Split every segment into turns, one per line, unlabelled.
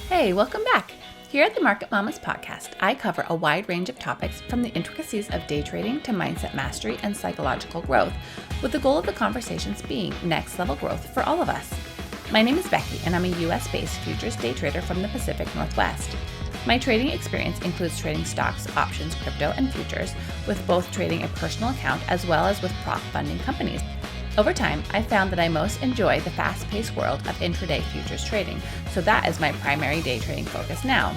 Hey, welcome back. Here at the Market Mamas podcast, I cover a wide range of topics from the intricacies of day trading to mindset mastery and psychological growth, with the goal of the conversations being next level growth for all of us. My name is Becky, and I'm a US-based futures day trader from the Pacific Northwest. My trading experience includes trading stocks, options, crypto, and futures, with both trading a personal account as well as with prop funding companies. Over time, I found that I most enjoy the fast-paced world of intraday futures trading, so that is my primary day trading focus now.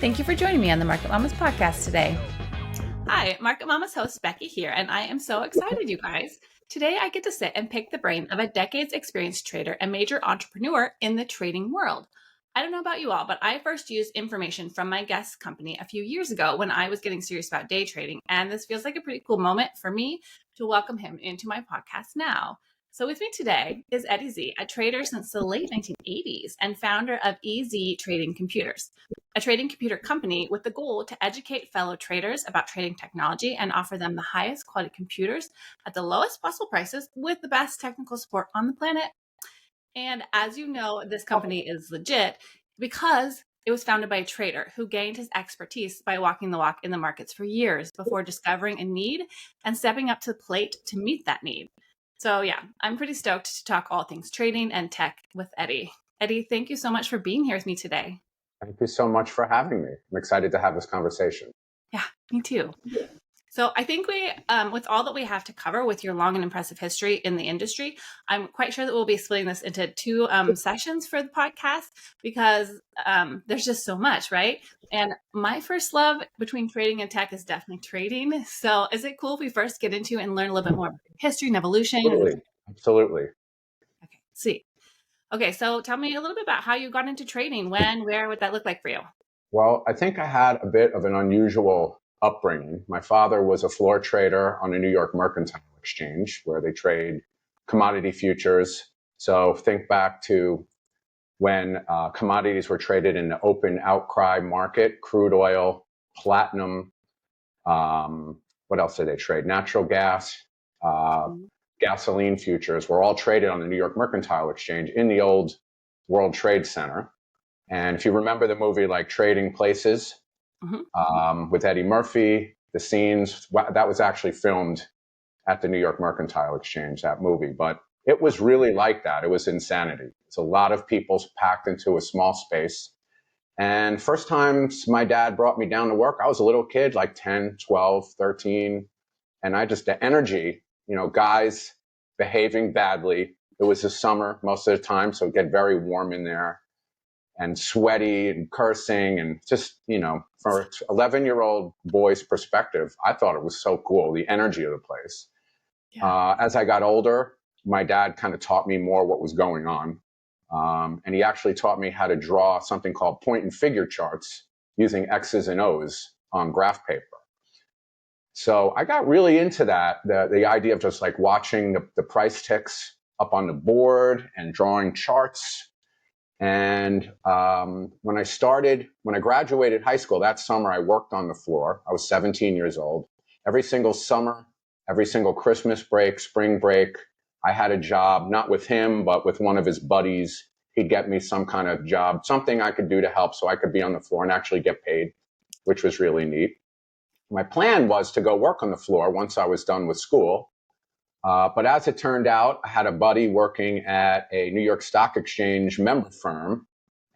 Thank you for joining me on the Market Mamas podcast today. Hi, Market Mamas host Becky here, and I am so excited, you guys. Today, I get to sit and pick the brain of a decades experienced trader and major entrepreneur in the trading world. I don't know about you all, but I first used information from my guest company a few years ago when I was getting serious about day trading, and this feels like a pretty cool moment for me to welcome him into my podcast now. So with me today is Eddie Z, a trader since the late 1980s and founder of EZ Trading Computers, a trading computer company with the goal to educate fellow traders about trading technology and offer them the highest quality computers at the lowest possible prices with the best technical support on the planet. And as you know, this company is legit because it was founded by a trader who gained his expertise by walking the walk in the markets for years before discovering a need and stepping up to the plate to meet that need. So yeah, I'm pretty stoked to talk all things trading and tech with Eddie. Eddie, thank you so much for being here with me today.
Thank you so much for having me. I'm excited to have this conversation.
Yeah, me too. So I think we, with all that we have to cover with your long and impressive history in the industry, I'm quite sure that we'll be splitting this into two sessions for the podcast because there's just so much, right? And my first love between trading and tech is definitely trading. So is it cool if we first get into and learn a little bit more about history and evolution?
Absolutely.
Okay, see. Okay, so tell me a little bit about how you got into trading. When, where would that look like for you?
Well, I think I had a bit of an unusual upbringing. My father was a floor trader on the New York Mercantile Exchange, where they trade commodity futures. So think back to when commodities were traded in the open outcry market, crude oil, platinum, what else did they trade? Natural gas, gasoline futures were all traded on the New York Mercantile Exchange in the old World Trade Center. And if you remember the movie like Trading Places with Eddie Murphy, the scenes, that was actually filmed at the New York Mercantile Exchange, that movie. But it was really like that. It was insanity. It's a lot of people packed into a small space. And first times my dad brought me down to work, I was a little kid, like 10, 12, 13. And the energy, guys behaving badly. It was the summer most of the time, so it'd get very warm in there and sweaty and cursing and just, for an 11-year-old boy's perspective, I thought it was so cool, the energy of the place. Yeah. As I got older, my dad kind of taught me more what was going on. And he actually taught me how to draw something called point and figure charts using X's and O's on graph paper. So I got really into that, the idea of just like watching the price ticks up on the board and drawing charts. And when I graduated high school, that summer I worked on the floor. I was 17 years old. Every single summer, every single Christmas break, spring break, I had a job, not with him, but with one of his buddies. He'd get me some kind of job, something I could do to help so I could be on the floor and actually get paid, which was really neat. My plan was to go work on the floor once I was done with school. But as it turned out, I had a buddy working at a New York Stock Exchange member firm,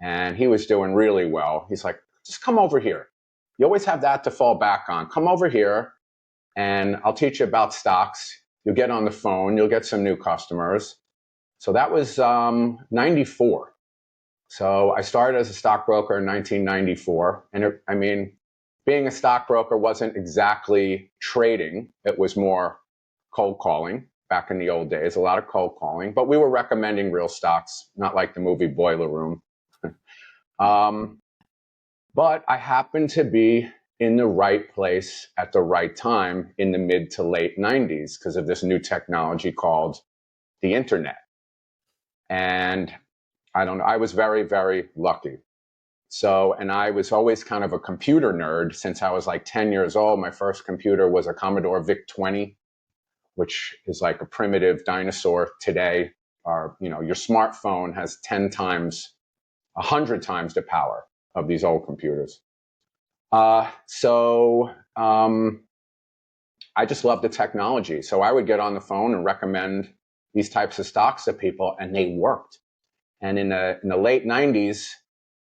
and he was doing really well. He's like, just come over here. You always have that to fall back on. Come over here, and I'll teach you about stocks. You'll get on the phone. You'll get some new customers. So that was 94. So I started as a stockbroker in 1994. And being a stockbroker wasn't exactly trading. It was more cold calling back in the old days, a lot of cold calling, but we were recommending real stocks, not like the movie Boiler Room. But I happened to be in the right place at the right time in the mid to late 90s because of this new technology called the internet. And I was very, very lucky. So, and I was always kind of a computer nerd since I was like 10 years old. My first computer was a Commodore VIC-20, which is like a primitive dinosaur today. Your smartphone has 10 times, 100 times the power of these old computers. So I just love the technology. So I would get on the phone and recommend these types of stocks to people, and they worked. And in the late 90s,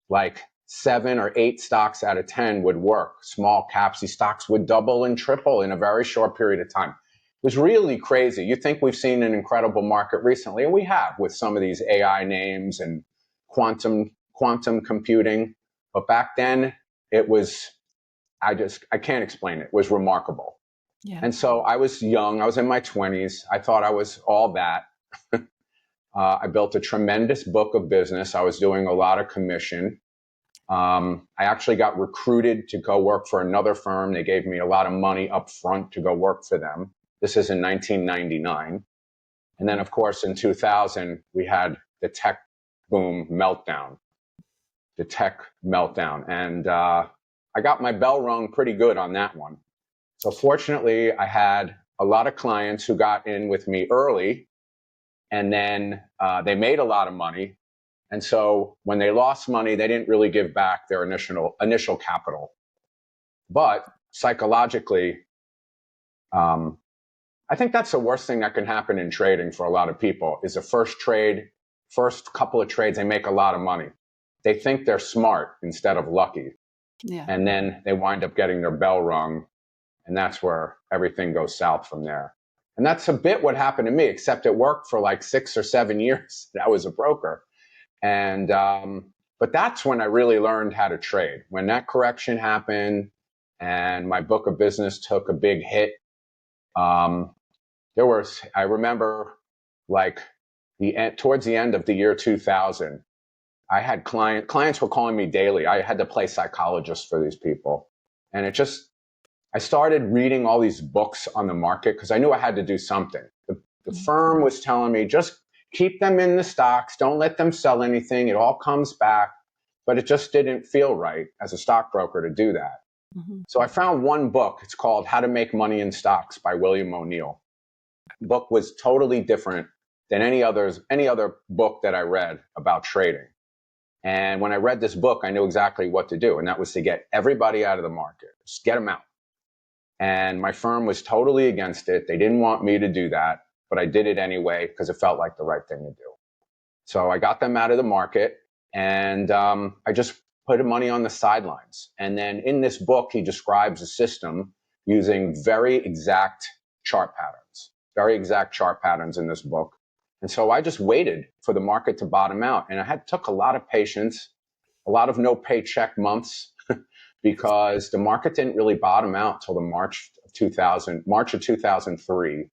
like 7 or 8 stocks out of 10 would work. Small caps, these stocks would double and triple in a very short period of time. It was really crazy. You think we've seen an incredible market recently, and we have with some of these AI names and quantum computing. But back then, it was, I can't explain it. It was remarkable.
Yeah.
And so I was young. I was in my 20s. I thought I was all that. I built a tremendous book of business. I was doing a lot of commission. I actually got recruited to go work for another firm. They gave me a lot of money up front to go work for them. This is in 1999. And then, of course, in 2000, we had the tech boom meltdown, And I got my bell rung pretty good on that one. So fortunately, I had a lot of clients who got in with me early, and then they made a lot of money. And so when they lost money, they didn't really give back their initial capital. But psychologically, I think that's the worst thing that can happen in trading for a lot of people is the first couple of trades, they make a lot of money. They think they're smart instead of lucky.
Yeah.
And then they wind up getting their bell rung. And that's where everything goes south from there. And that's a bit what happened to me, except it worked for like 6 or 7 years. I was a broker. And, but that's when I really learned how to trade. When that correction happened and my book of business took a big hit, I remember like towards the end of the year 2000, I had clients were calling me daily. I had to play psychologist for these people. And I started reading all these books on the market because I knew I had to do something. The firm was telling me, just keep them in the stocks. Don't let them sell anything. It all comes back. But it just didn't feel right as a stockbroker to do that. Mm-hmm. So I found one book. It's called How to Make Money in Stocks by William O'Neill. The book was totally different than any other book that I read about trading. And when I read this book, I knew exactly what to do. And that was to get everybody out of the market. Just get them out. And my firm was totally against it. They didn't want me to do that, but I did it anyway because it felt like the right thing to do. So I got them out of the market, and I just put money on the sidelines. And then in this book, he describes a system using very exact chart patterns in this book. And so I just waited for the market to bottom out. And took a lot of patience, a lot of no paycheck months, because the market didn't really bottom out till the March of 2003.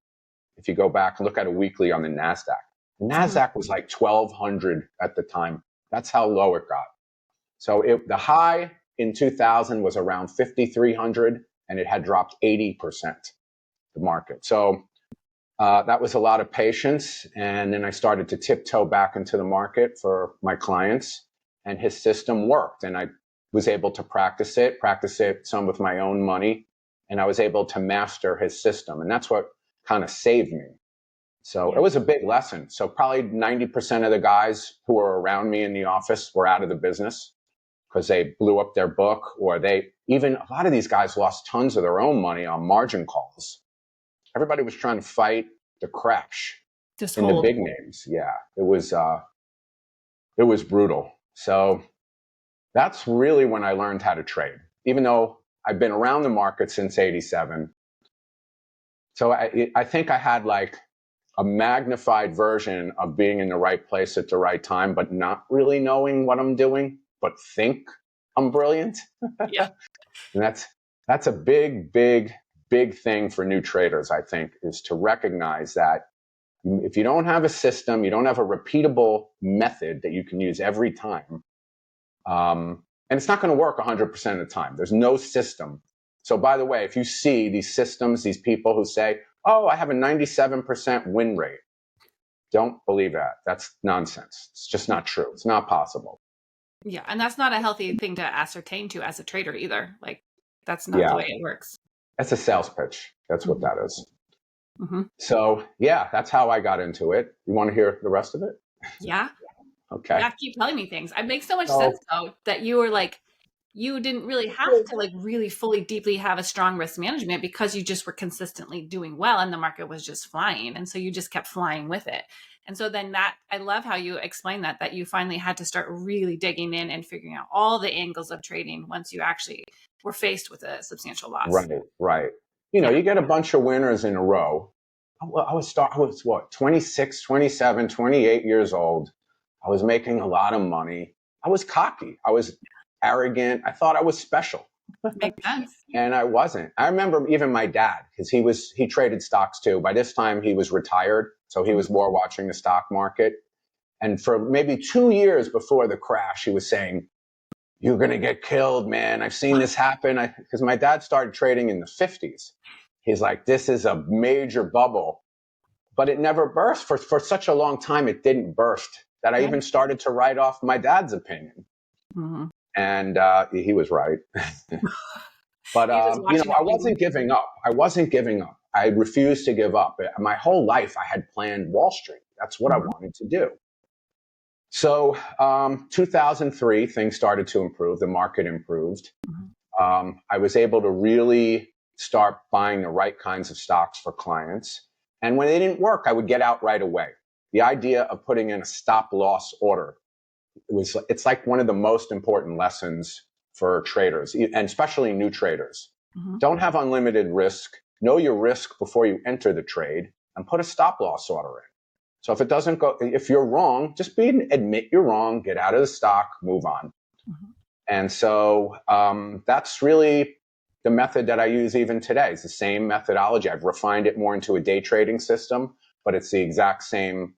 If you go back and look at a weekly on the NASDAQ. The NASDAQ was like 1,200 at the time. That's how low it got. So the high in 2000 was around 5,300, and it had dropped 80%, the market. So that was a lot of patience. And then I started to tiptoe back into the market for my clients, and his system worked. And I was able to practice it some with my own money, and I was able to master his system. And that's what kind of saved me. So it was a big lesson. So probably 90% of the guys who were around me in the office were out of the business because they blew up their book, or a lot of these guys lost tons of their own money on margin calls. Everybody was trying to fight the crash in the big names. Yeah, it was brutal. So that's really when I learned how to trade, even though I've been around the market since 87. So I think I had like a magnified version of being in the right place at the right time, but not really knowing what I'm doing, but think I'm brilliant.
Yeah.
And that's a big, big, big thing for new traders, I think, is to recognize that if you don't have a system, you don't have a repeatable method that you can use every time, and it's not going to work 100% of the time. There's no system. So by the way, if you see these systems, these people who say, oh, I have a 97% win rate, don't believe that. That's nonsense. It's just not true. It's not possible.
Yeah. And that's not a healthy thing to ascertain to as a trader either. Like, that's not the way it works.
That's a sales pitch. That's what that is. Mm-hmm. So yeah, that's how I got into it. You want to hear the rest of it?
Yeah.
Okay.
Yeah, keep telling me things. It makes so much sense
So
though that you were like, you didn't really have to like really fully deeply have a strong risk management because you just were consistently doing well and the market was just flying. And so you just kept flying with it. And so then that, I love how you explain that you finally had to start really digging in and figuring out all the angles of trading once you actually were faced with a substantial loss.
right, right. You know,
Yeah.
you get a bunch of winners in a row. I was what, 26, 27, 28 years old. I was making a lot of money. I was cocky. I was arrogant. I thought I was special.
Makes sense.
And I wasn't. I remember even my dad, because he traded stocks too. By this time he was retired. So he was more watching the stock market. And for maybe 2 years before the crash, he was saying, "You're going to get killed, man. I've seen this happen." Because my dad started trading in the 50s. He's like, "This is a major bubble." But it never burst. For such a long time, it didn't burst that I
Right.
even started to write off my dad's opinion.
Mm-hmm.
And he was right. But,
You just watching it
I
be
wasn't giving up. I wasn't giving up. I refused to give up. My whole life, I had planned Wall Street. That's what I
Mhm.
wanted to do. So, 2003, things started to improve. The market improved.
Mhm.
I was able to really start buying the right kinds of stocks for clients. And when they didn't work, I would get out right away. The idea of putting in a stop loss order it's like one of the most important lessons for traders, and especially new traders.
Mhm.
Don't have unlimited risk. Know your risk before you enter the trade and put a stop loss order in. So if it doesn't go, if you're wrong, just admit you're wrong, get out of the stock, move on.
Mhm.
And so that's really the method that I use even today. It's the same methodology. I've refined it more into a day trading system, but it's the exact same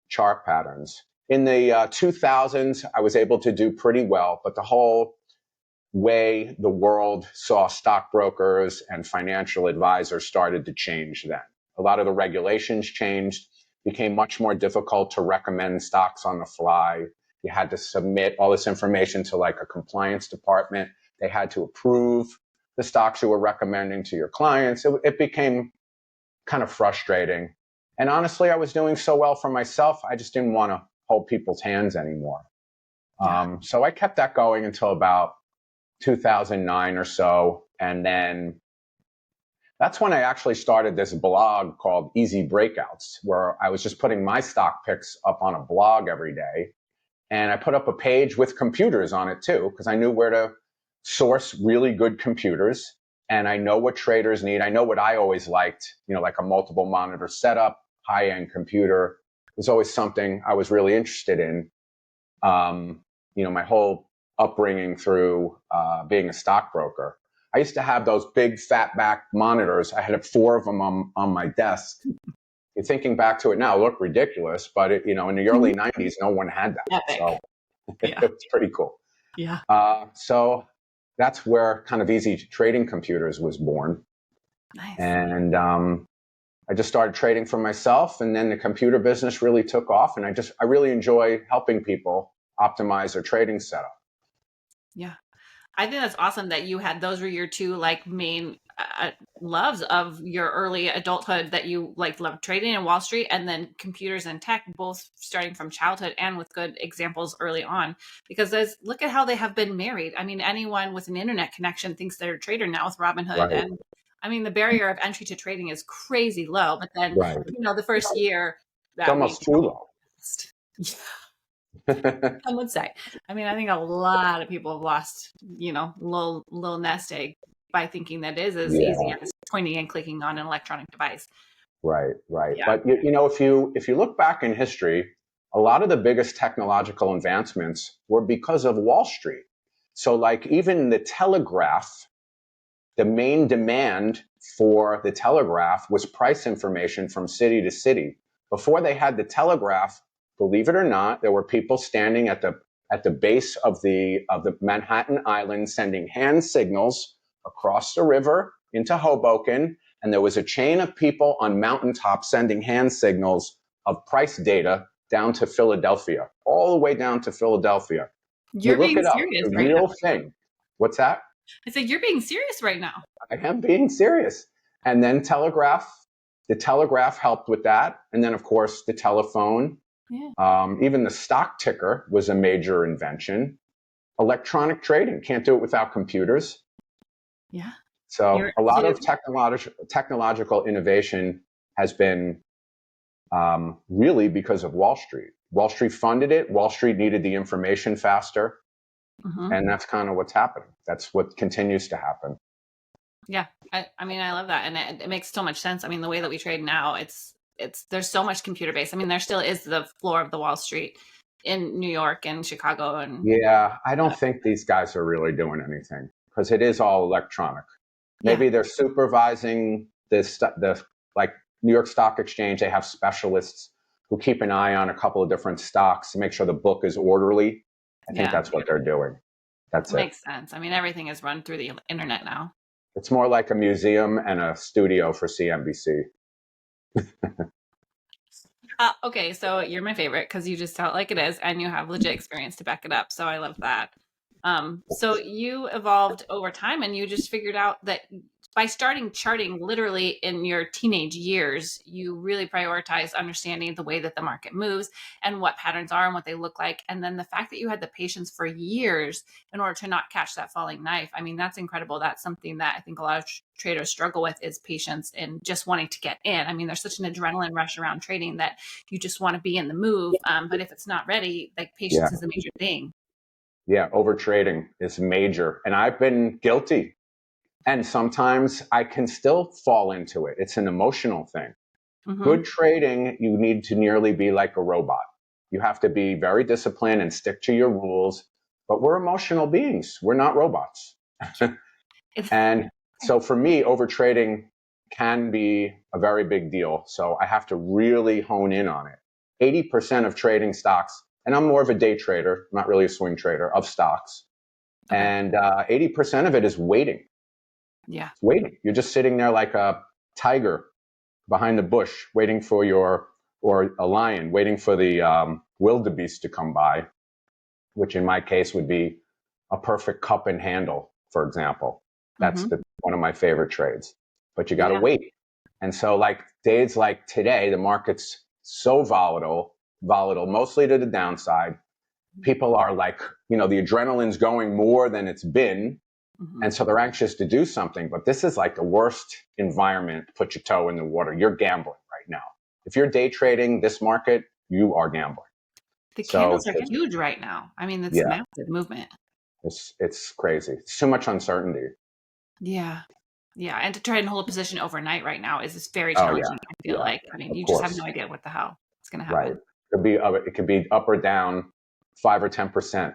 chart patterns. In the 2000s, I was able to do pretty well, but the whole way the world saw stockbrokers and financial advisors started to change then. A lot of the regulations changed, became much more difficult to recommend stocks on the fly. You had to submit all this information to like a compliance department. They had to approve the stocks you were recommending to your clients. It became kind of frustrating. And honestly, I was doing so well for myself, I just didn't want to hold people's hands anymore.
Yeah.
So I kept that going until about 2009 or so. And then that's when I actually started this blog called Easy Breakouts, where I was just putting my stock picks up on a blog every day. And I put up a page with computers on it too, because I knew where to source really good computers. And I know what traders need. I know what I always liked, like a multiple monitor setup, high-end computer. It was always something I was really interested in. My whole upbringing through being a stockbroker. I used to have those big fat back monitors. I had 4 of them on my desk. You're thinking back to it now, look ridiculous, but in the early 90s, no one had that.
Epic.
So
Yeah.
it's pretty cool.
Yeah.
So that's where kind of easy trading computers was born.
Nice.
And I just started trading for myself, and then the computer business really took off. And I really enjoy helping people optimize their trading setup.
Yeah. I think that's awesome that you had those were your two like main loves of your early adulthood, that you like loved trading and Wall Street, and then computers and tech, both starting from childhood and with good examples early on. Because look at how they have been married. I mean, anyone with an internet connection thinks they're a trader now with Robinhood.
Right,
And I mean, the barrier of entry to trading is crazy low. But then,
right.
the first year
It's
that we
almost too low.
some would say. I mean, I think a lot of people have lost, little nest egg by thinking that is as easy
Yeah,
as pointing and clicking on an electronic device.
right.
Yeah.
But if you look back in history, a lot of the biggest technological advancements were because of Wall Street. So like even the telegraph, the main demand for the telegraph was price information from city to city. Before they had the telegraph, believe it or not, there were people standing at the base of the Manhattan Island sending hand signals across the river into Hoboken, and there was a chain of people on mountaintops sending hand signals of price data down to Philadelphia, all the way down to Philadelphia. You
You're
look
being
it up,
serious
the
right now.
real thing. What's that?
I said, you're being serious right now.
I am being serious. And then the telegraph helped with that. And then, of course, the telephone. Even the stock ticker was a major invention. Electronic trading, can't do it without computers.
Yeah.
So a lot of technological innovation has been really because of Wall Street. Wall Street funded it. Wall Street needed the information faster. And that's kind of what's happening. That's what continues to happen.
Yeah. I mean, I love that. And it makes so much sense. I mean, the way that we trade now, there's so much computer based. I mean, there still is the floor of the Wall Street in New York and Chicago. And
yeah, I don't think these guys are really doing anything because it is all electronic. Maybe they're supervising the like New York Stock Exchange. They have specialists who keep an eye on a couple of different stocks to make sure the book is orderly. I think that's what they're doing. That's it.
Makes sense. I mean, everything is run through the internet now.
It's more like a museum and a studio for CNBC.
Okay, so you're my favorite because you just tell it like it is, and you have legit experience to back it up. So I love that. So you evolved over time, and you just figured out that by starting charting literally in your teenage years, you really prioritize understanding the way that the market moves and what patterns are and what they look like. And then the fact that you had the patience for years in order to not catch that falling knife. I mean, that's incredible. That's something that I think a lot of traders struggle with is patience and just wanting to get in. I mean, there's such an adrenaline rush around trading that you just want to be in the move. But if it's not ready, like patience is a major thing.
Yeah, overtrading is major. And I've been guilty. And sometimes I can still fall into it. It's an emotional thing. Good trading, you need to nearly be like a robot. You have to be very disciplined and stick to your rules. But we're emotional beings. We're not robots. And so for me, overtrading can be a very big deal. So I have to really hone in on it. 80% of trading stocks, and I'm more of a day trader, not really a swing trader, of stocks. And 80% of it is waiting.
Yeah.
Waiting. You're just sitting there like a tiger behind the bush, waiting for or a lion, waiting for the wildebeest to come by, which in my case would be a perfect cup and handle, for example. That's one of my favorite trades. But you got to wait. And so like days like today, the market's so volatile, mostly to the downside. People are like, the adrenaline's going more than it's been. And so they're anxious to do something, but this is like the worst environment to put your toe in the water. You're gambling right now. If you're day trading this market, you are gambling.
The candles are huge right now. I mean, it's massive movement.
It's crazy. It's too much uncertainty.
Yeah. Yeah. And to try and hold a position overnight right now is very challenging. I feel like, I mean, you just have no idea what the hell is going to happen.
Right. It could be up or down 5 or 10%.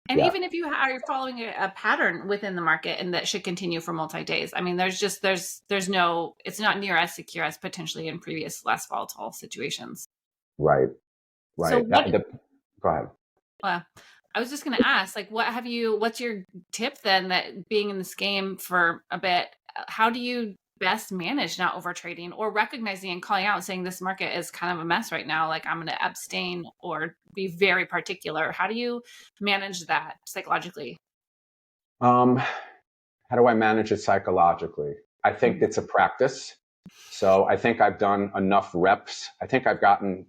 And even if you are following a pattern within the market and that should continue for multi-days, I mean, it's not near as secure as potentially in previous less volatile situations.
Right.
So
go ahead.
Well, I was just going to ask, like, what's your tip then that being in this game for a bit, how do you best manage not over trading or recognizing and calling out and saying this market is kind of a mess right now, like I'm going to abstain or be very particular? How do you manage that psychologically?
How do I manage it psychologically? I think it's a practice. So I think I've done enough reps. I think I've gotten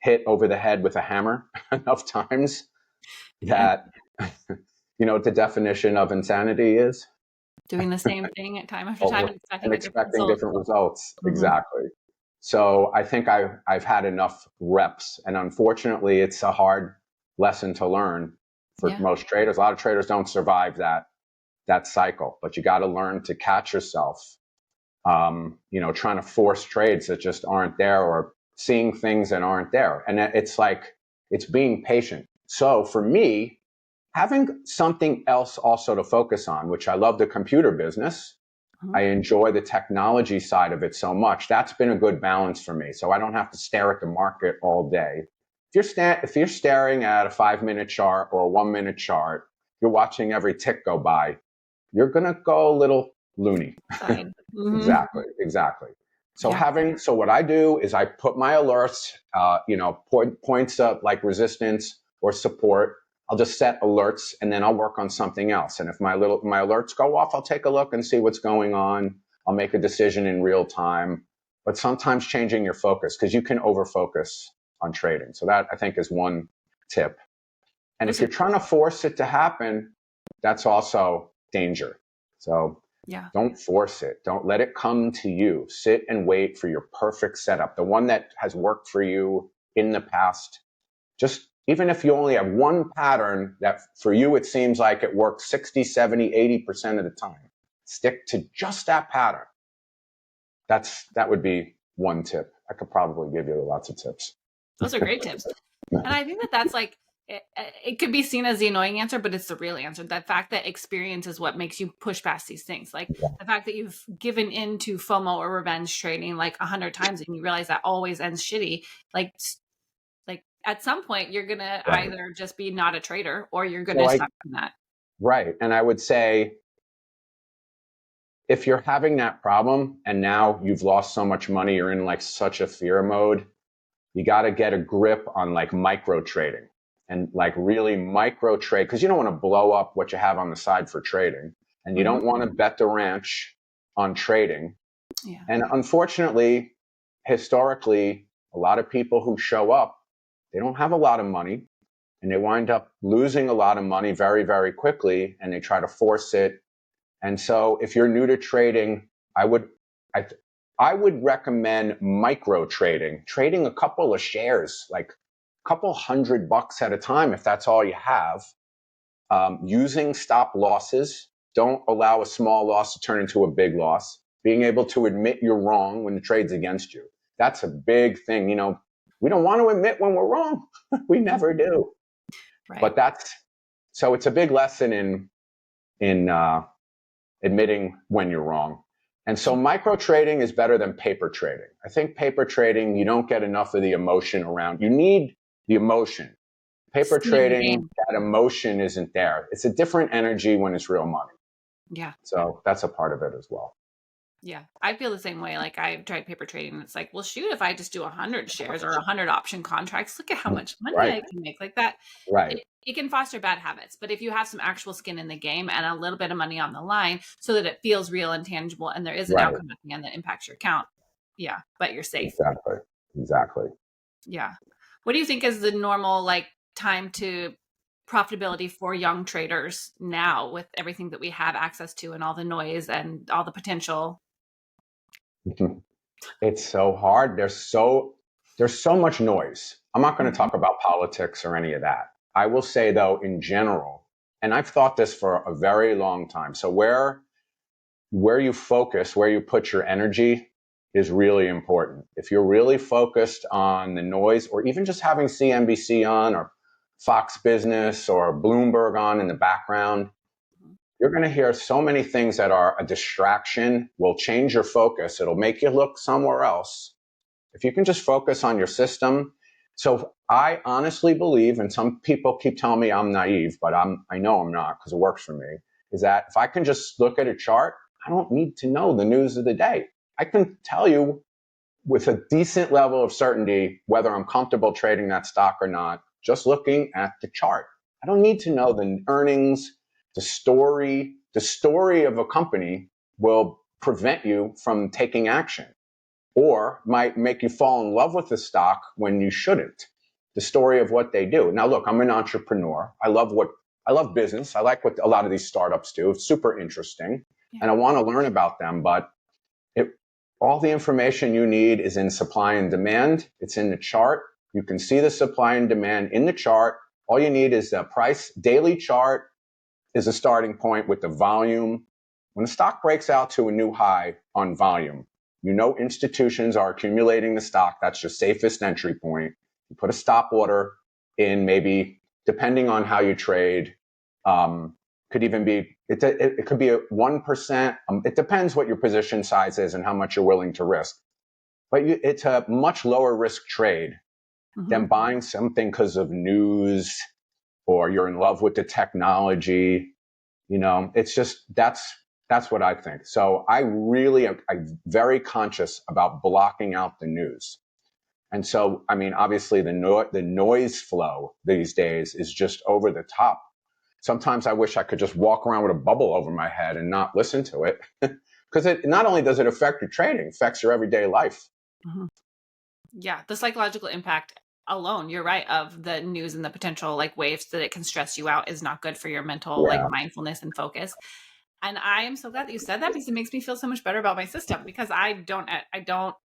hit over the head with a hammer enough times that, what the definition of insanity is?
Doing the same thing at time after time
and expecting different results. Exactly. So I think I've had enough reps, and unfortunately, it's a hard lesson to learn for most traders. A lot of traders don't survive that cycle, but you got to learn to catch yourself. Trying to force trades that just aren't there, or seeing things that aren't there, and it's being patient. So for me, having something else also to focus on, which I love the computer business. I enjoy the technology side of it so much. That's been a good balance for me. So I don't have to stare at the market all day. If you're staring at a 5-minute chart or a 1-minute chart, you're watching every tick go by, you're going to go a little loony. Exactly. So so what I do is I put my alerts, points up like resistance or support. I'll just set alerts and then I'll work on something else. And if my alerts go off, I'll take a look and see what's going on. I'll make a decision in real time. but sometimes changing your focus, because you can overfocus on trading. So that, I think, is one tip. And if you're trying to force it to happen, that's also danger. So don't force it. Don't let it come to you. Sit and wait for your perfect setup, the one that has worked for you in the past. Just even if you only have one pattern that for you it seems like it works 60, 70, 80% of the time, stick to just that pattern. That would be one tip. I could probably give you lots of tips.
Those are great tips. And I think that that's like, it could be seen as the annoying answer, but it's the real answer. That fact that experience is what makes you push past these things. Like the fact that you've given into FOMO or revenge trading like 100 times and you realize that always ends shitty. Like at some point you're going to either just be not a trader or you're going to stop doing that.
Right. And I would say, if you're having that problem and now you've lost so much money, you're in like such a fear mode, you got to get a grip on like micro trading and like really micro trade, because you don't want to blow up what you have on the side for trading, and you don't want to bet the ranch on trading. Yeah. And unfortunately, historically, a lot of people who show up, they don't have a lot of money and they wind up losing a lot of money very, very quickly, and they try to force it. And so if you're new to trading, I would recommend micro trading a couple of shares, like a couple $100 at a time, if that's all you have, using stop losses. Don't allow a small loss to turn into a big loss. Being able to admit you're wrong when the trade's against you. That's a big thing. You know, we don't want to admit when we're wrong. We never do. Right. But so it's a big lesson in admitting when you're wrong. And so micro trading is better than paper trading. I think paper trading, you don't get enough of the emotion around. You need the emotion. Paper trading, that emotion isn't there. It's a different energy when it's real money. Yeah. So that's a part of it as well.
Yeah, I feel the same way. Like I've tried paper trading and it's like, well, shoot, if I just do 100 shares or 100 option contracts, look at how much money I can make like that. Right. It can foster bad habits. But if you have some actual skin in the game and a little bit of money on the line so that it feels real and tangible and there is an outcome at the end that impacts your account. Yeah, but you're safe.
Exactly.
Yeah. What do you think is the normal like time to profitability for young traders now with everything that we have access to and all the noise and all the potential?
It's so hard. There's so much noise. I'm not going to talk about politics or any of that. I will say, though, in general, and I've thought this for a very long time. So where you focus, where you put your energy is really important. If you're really focused on the noise, or even just having CNBC on or Fox Business or Bloomberg on in the background, you're going to hear so many things that are a distraction, will change your focus. It'll make you look somewhere else. If you can just focus on your system. So I honestly believe, and some people keep telling me I'm naive, but I know I'm not because it works for me, is that if I can just look at a chart, I don't need to know the news of the day. I can tell you with a decent level of certainty whether I'm comfortable trading that stock or not, just looking at the chart. I don't need to know the earnings. The story of a company will prevent you from taking action, or might make you fall in love with the stock when you shouldn't. The story of what they do. Now, look, I'm an entrepreneur. I love business. I like what a lot of these startups do. It's super interesting, and I want to learn about them. But all the information you need is in supply and demand. It's in the chart. You can see the supply and demand in the chart. All you need is the price daily chart. Is a starting point with the volume. When the stock breaks out to a new high on volume, you know institutions are accumulating the stock. That's your safest entry point. You put a stop order in, maybe depending on how you trade. Could even be it could be a 1%. It depends what your position size is and how much you're willing to risk. But it's a much lower risk trade than buying something because of news, or you're in love with the technology. You know, it's just, that's what I think. So I'm very conscious about blocking out the news. And so, I mean, obviously the noise flow these days is just over the top. Sometimes I wish I could just walk around with a bubble over my head and not listen to it. Because not only does it affect your trading, it affects your everyday life.
Mhm. Yeah, the psychological impact alone, you're right, of the news and the potential like waves that it can stress you out is not good for your mental like
Yeah,
mindfulness and focus. And I am so glad that you said that because it makes me feel so much better about my system because I don't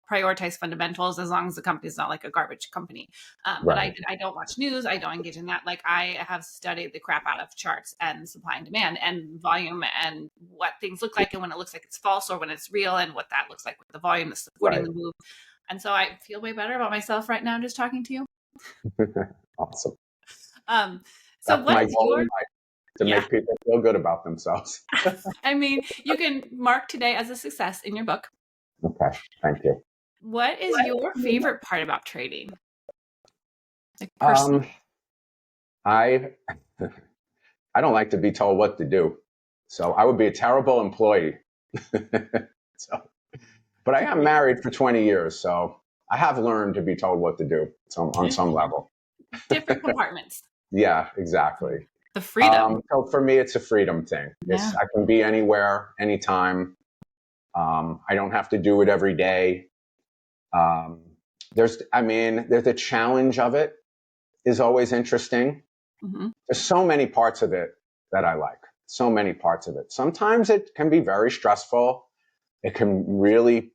prioritize fundamentals as long as the company's not like a garbage company. But
right,
I don't watch news. I don't engage in that. Like I have studied the crap out of charts and supply and demand and volume and what things look like and when it looks like it's false or when it's real and what that looks like with the volume that's supporting
right.
the move. And so I feel way better about myself right now just talking to you.
Awesome.
Um, so
That's
what
my
is
goal in
your
life, to
yeah?
make people feel good about themselves.
I mean, you can mark today as a success in your book.
Okay, thank you.
What is your favorite part about trading? Like personally.
Um, I I don't like to be told what to do, so I would be a terrible employee. So, but I am married for 20 years, so I have learned to be told what to do on some level.
Different compartments.
Yeah, exactly.
The freedom.
So for me, it's a freedom thing.
Yeah.
I can be anywhere, anytime. I don't have to do it every day. Um, there's the challenge of it is always interesting.
Hmm.
There's so many parts of it that I like. So many parts of it. Sometimes it can be very stressful. It can really,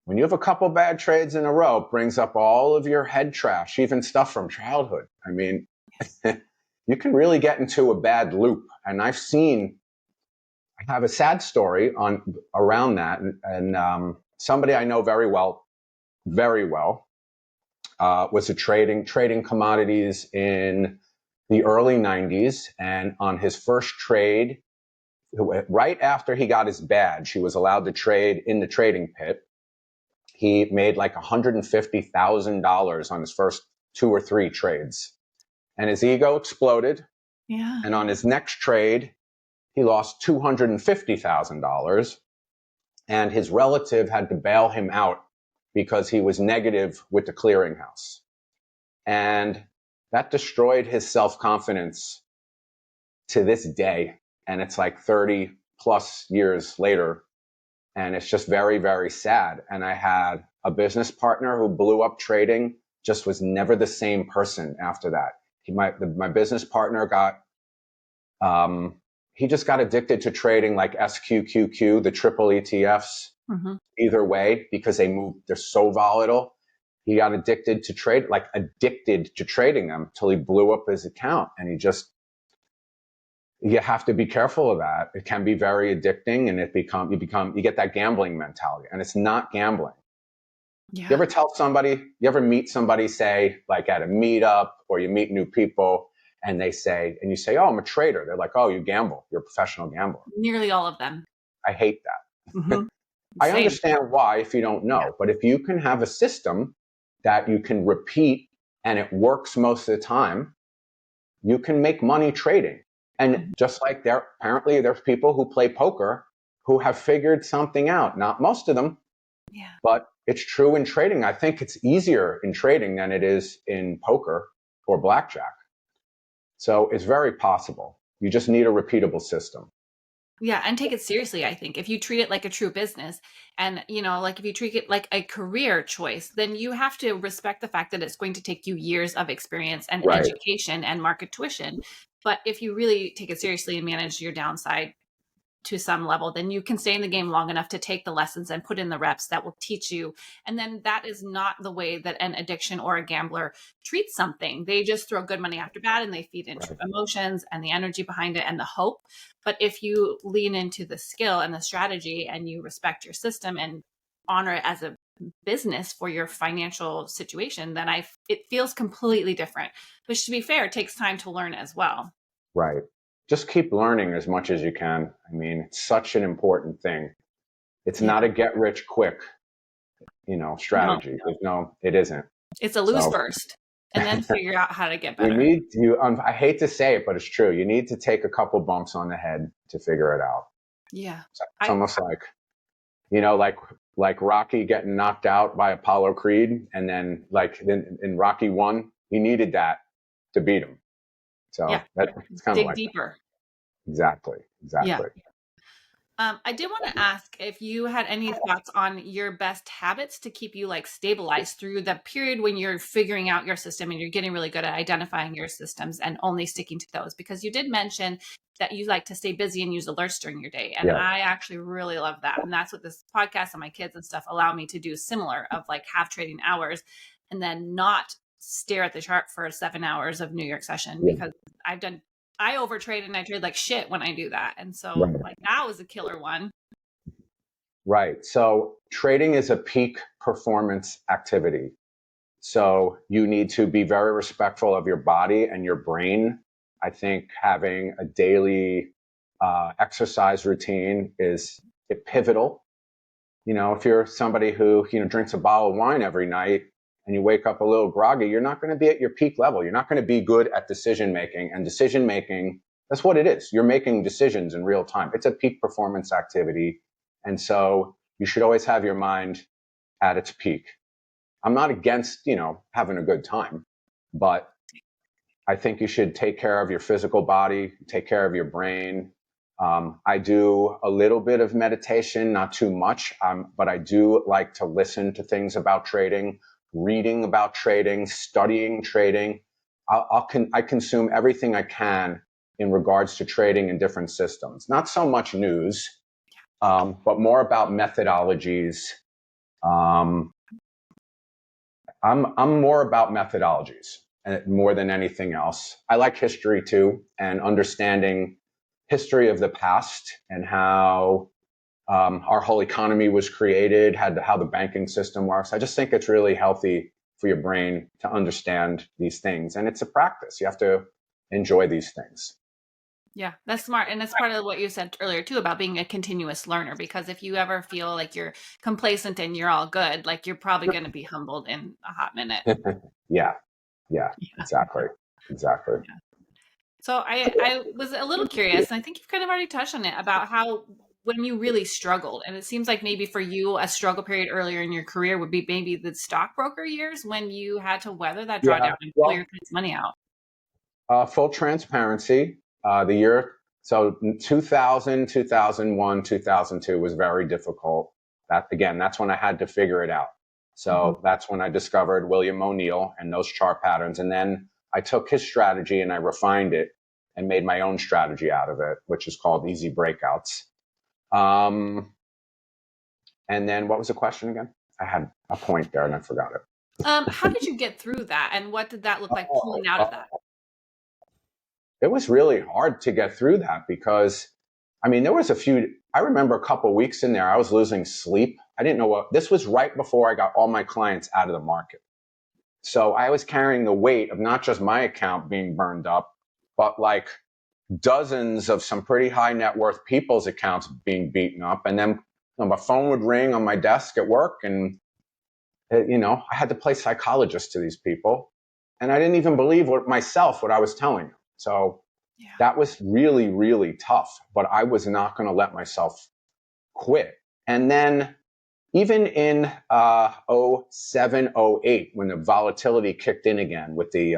when you have a couple bad trades in a row, it brings up all of your head trash, even stuff from childhood. I mean, you can really get into a bad loop. And I have a sad story on around that. And somebody I know very well, was a trading commodities in the early 90s. And on his first trade, right after he got his badge, he was allowed to trade in the trading pit. He made like $150,000 on his first 2 or 3 trades. And his ego exploded.
Yeah.
And on his next trade, he lost $250,000. And his relative had to bail him out because he was negative with the clearinghouse. And that destroyed his self confidence to this day. And it's like 30 plus years later. And it's just very, very sad. And I had a business partner who blew up trading, just was never the same person after that. My business partner um, he just got addicted to trading like SQQQ, the triple ETFs,
Hmm.
either way, because they're so volatile. He got addicted to trading them till he blew up his account. And you have to be careful of that. It can be very addicting, and you get that gambling mentality, and it's not gambling.
Yeah.
You ever meet somebody, say, like at a meetup, or you meet new people, and you say, oh, I'm a trader. They're like, oh, you gamble. You're a professional gambler.
Nearly all of them.
I hate that.
Hmm.
I
Same.
understand why if you don't
Yeah.
know, but if you can have a system that you can repeat and it works most of the time, you can make money trading. And
Mhm.
just like there's people who play poker who have figured something out. Not most of them,
Yeah.
but it's true in trading. I think it's easier in trading than it is in poker or blackjack. So it's very possible. You just need a repeatable system.
Yeah, and take it seriously, I think. If you treat it like a true business and, like if you treat it like a career choice, then you have to respect the fact that it's going to take you years of experience and
Right.
education and market tuition. But if you really take it seriously and manage your downside to some level, then you can stay in the game long enough to take the lessons and put in the reps that will teach you. And then that is not the way that an addiction or a gambler treats something. They just throw good money after bad and they feed into
Right.
emotions and the energy behind it and the hope. But if you lean into the skill and the strategy and you respect your system and honor it as a business for your financial situation, then it feels completely different. Which, to be fair, takes time to learn as well.
Right. Just keep learning as much as you can. I mean, it's such an important thing. It's
Yeah.
not a get rich quick,
No,
strategy. It isn't.
it's a lose
So
first and then figure out how to get
you
better.
need you. I hate to say it, but it's true. You need to take a couple bumps on the head to figure it out.
Yeah.
It's
I
almost like, like Rocky getting knocked out by Apollo Creed, and then in Rocky 1, he needed that to beat him. So
yeah,
it's kind of
dig
like that.
deeper.
Exactly.
Yeah.
Exactly.
I did want to ask if you had any thoughts on your best habits to keep you like stabilized through the period when you're figuring out your system and you're getting really good at identifying your systems and only sticking to those, because you did mention that you like to stay busy and use alerts during your day. And
Yeah.
I actually really love that. And that's what this podcast and my kids and stuff allow me to do, similar of like have trading hours and then not stare at the chart for 7 hours of New York session,
Yeah.
because I overtrade and I trade like shit when I do that. And so
Right.
like that was a killer one.
Right. So trading is a peak performance activity. So you need to be very respectful of your body and your brain. I think having a daily exercise routine is pivotal. If you're somebody who, drinks a bottle of wine every night and you wake up a little groggy, you're not going to be at your peak level. You're not going to be good at decision making. And decision making, that's what it is. You're making decisions in real time. It's a peak performance activity. And so you should always have your mind at its peak. I'm not against, having a good time, but I think you should take care of your physical body, take care of your brain. I do a little bit of meditation, not too much, but I do like to listen to things about trading, reading about trading, studying trading. I consume everything I can in regards to trading in different systems. Not so much news, but more about methodologies. I'm more about methodologies more than anything else. I like history too, and understanding history of the past and how our whole economy was created, how the banking system works. I just think it's really healthy for your brain to understand these things. And it's a practice. You have to enjoy these things.
Yeah, that's smart. And that's part of what you said earlier too about being a continuous learner, because if you ever feel like you're complacent and you're all good, like you're probably going to be humbled in a hot minute.
Yeah, exactly.
Yeah. So I was a little curious, and I think you've kind of already touched on it, about how when you really struggled, and it seems like maybe for you, a struggle period earlier in your career would be maybe the stockbroker years when you had to weather that
Yeah,
drawdown and pull your
well,
kids' money out.
full transparency, the year, so 2000, 2001, 2002 was very difficult. That's when I had to figure it out. So that's when I discovered William O'Neill and those chart patterns. And then I took his strategy and I refined it and made my own strategy out of it, which is called easy breakouts. And then what was the question again? I had a point there and I forgot it.
How did you get through that, and what did that look like pulling out of that?
It was really hard to get through that because, there was I remember a couple of weeks in there, I was losing sleep. I didn't know this was right before I got all my clients out of the market. So I was carrying the weight of not just my account being burned up, but like dozens of some pretty high net worth people's accounts being beaten up. And then my phone would ring on my desk at work and, I had to play psychologist to these people. And I didn't even believe what I was telling them. So that was really, really tough, but I was not going to let myself quit. And then even in 07, 08, when the volatility kicked in again with the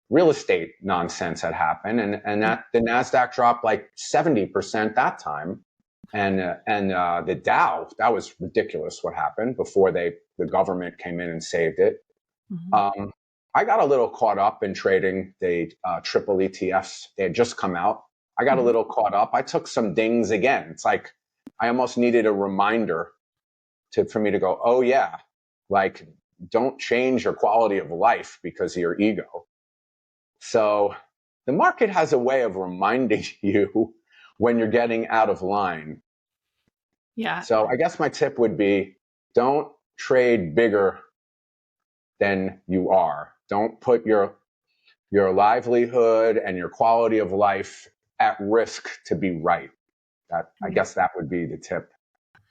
real estate nonsense that happened, and that the NASDAQ dropped like 70% that time. And the Dow, that was ridiculous what happened before the government came in and saved it. I got a little caught up in trading the triple ETFs. They had just come out. I got a little caught up. I took some dings again. It's like I almost needed a reminder for me to go, oh yeah, like don't change your quality of life because of your ego. So the market has a way of reminding you when you're getting out of line.
Yeah.
So I guess my tip would be don't trade bigger than you are. Don't put your livelihood and your quality of life at risk to be right. I guess that would be the tip.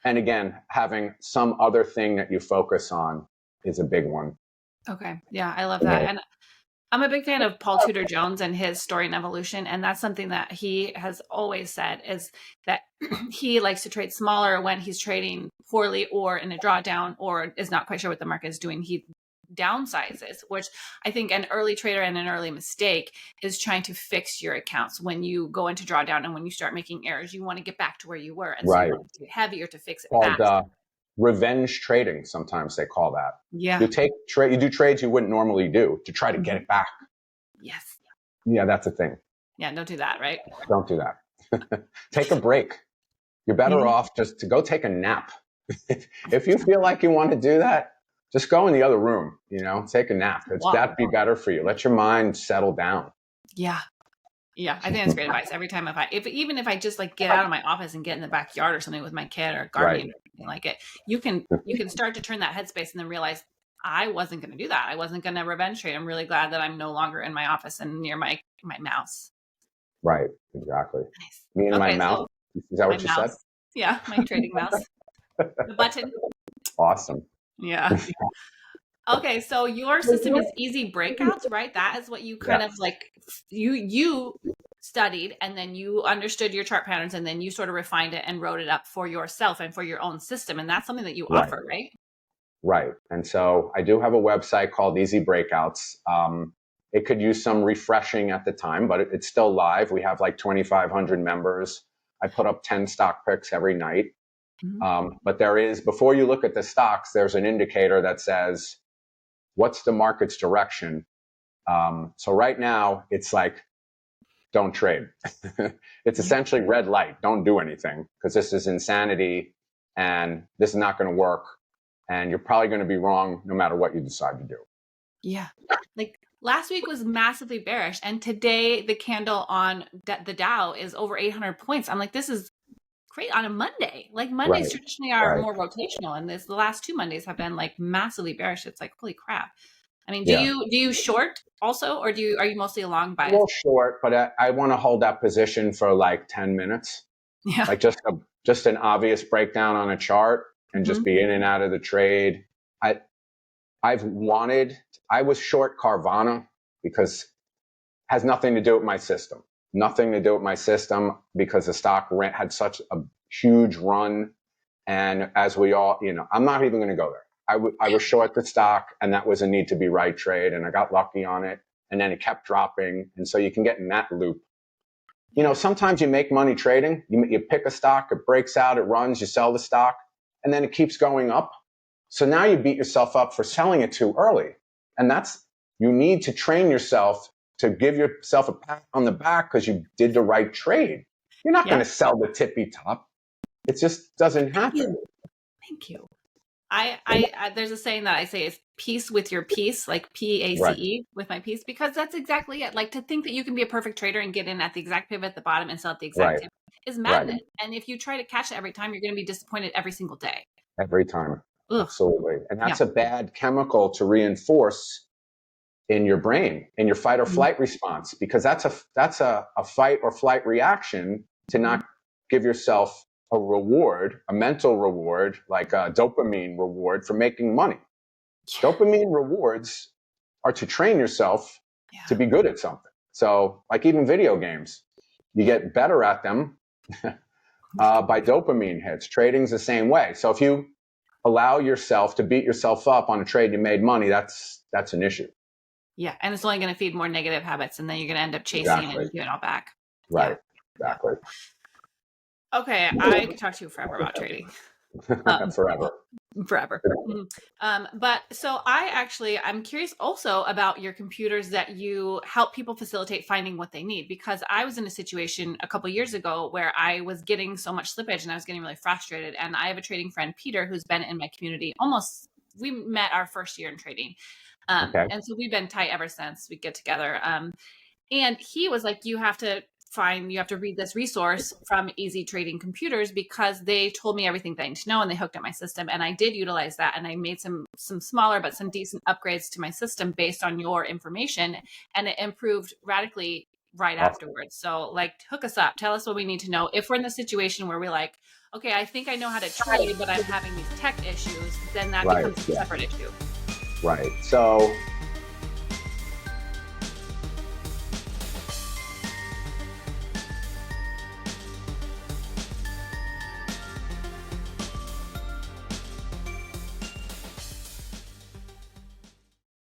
And again, having some other thing that you focus on is a big one.
Okay. Yeah, I love that. And I'm a big fan of Paul Tudor Jones and his story and evolution. And that's something that he has always said, is that he likes to trade smaller when he's trading poorly or in a drawdown or is not quite sure what the market is doing. He downsizes, which I think an early trader and an early mistake is trying to fix your accounts. When you go into drawdown and when you start making errors, you want to get back to where you were. And so you want to get heavier to fix it
Called
fast.
revenge trading, sometimes they call that.
Yeah.
You do trades you wouldn't normally do to try to get it back.
Yes.
Yeah, that's a thing.
Yeah, don't do that, right?
Don't do that. Take a break. You're better off just to go take a nap. If you feel like you want to do that, just go in the other room, take a nap. That'd be better for you. Let your mind settle down.
Yeah. Yeah, I think that's great advice. Every time even if I just like get out of my office and get in the backyard or something with my kid or gardening or anything like it, you can start to turn that headspace and then realize I wasn't going to do that. I wasn't going to revenge trade. I'm really glad that I'm no longer in my office and near my mouse.
Right, exactly.
Nice.
Me and my mouse. Is that what you said?
Yeah, my trading mouse. The button.
Awesome.
Yeah. Okay, so your system is easy breakouts, right? That is what you kind of like, you studied and then you understood your chart patterns and then you sort of refined it and wrote it up for yourself and for your own system. And that's something that you offer, right?
Right. And so I do have a website called Easy Breakouts. It could use some refreshing at the time, but it's still live. We have like 2,500 members. I put up 10 stock picks every night. But before you look at the stocks, there's an indicator that says, what's the market's direction? So right now it's like, don't trade. It's essentially red light. Don't do anything because this is insanity and this is not going to work. And you're probably going to be wrong no matter what you decide to do.
Yeah. Like last week was massively bearish. And today the candle on the Dow is over 800 points. I'm like, this is great on a Monday. Like Mondays traditionally are more rotational. And the last 2 Mondays have been like massively bearish. It's like, holy crap. I mean, do you short also, or are you mostly a long bias?
Well, short, but I want to hold that position for like 10 minutes. Yeah. Like just an obvious breakdown on a chart and just be in and out of the trade. I was short Carvana because it has nothing to do with my system. Nothing to do with my system because the stock had such a huge run. And as we all, I'm not even going to go there. I was short the stock and that was a need to be right trade. And I got lucky on it. And then it kept dropping. And so you can get in that loop. Sometimes you make money trading. You pick a stock, it breaks out, it runs, you sell the stock, and then it keeps going up. So now you beat yourself up for selling it too early. And you need to train yourself to give yourself a pat on the back because you did the right trade. You're not going to sell the tippy top. It just doesn't happen.
Thank you. I there's a saying that I say is peace with your piece, like PACE with my piece, because that's exactly it. Like to think that you can be a perfect trader and get in at the exact pivot at the bottom and sell at the exact pivot is madness. And if you try to catch it every time, you're going to be disappointed every single day.
Every time. Ugh. Absolutely. And that's a bad chemical to reinforce in your brain, in your fight or flight response, because that's a fight or flight reaction to not give yourself a reward, a mental reward, like a dopamine reward for making money. Dopamine rewards are to train yourself to be good at something. So like even video games, you get better at them by dopamine hits. Trading's the same way. So if you allow yourself to beat yourself up on a trade you made money, that's an issue.
Yeah, and it's only going to feed more negative habits, and then you're going to end up chasing and giving it all back.
Right, exactly.
Okay, I could talk to you forever about trading.
Forever.
But so I'm curious also about your computers that you help people facilitate finding what they need, because I was in a situation a couple of years ago where I was getting so much slippage and I was getting really frustrated. And I have a trading friend, Peter, who's been in my community we met our first year in trading. And so we've been tight ever since we get together. And he was like, you have to read this resource from Easy Trading Computers because they told me everything that I need to know and they hooked up my system. And I did utilize that. And I made some smaller, but some decent upgrades to my system based on your information. And it improved radically afterwards. So like, hook us up. Tell us what we need to know. If we're in the situation where we're like, okay, I think I know how to trade, but I'm having these tech issues, then that becomes a separate issue.
Right. So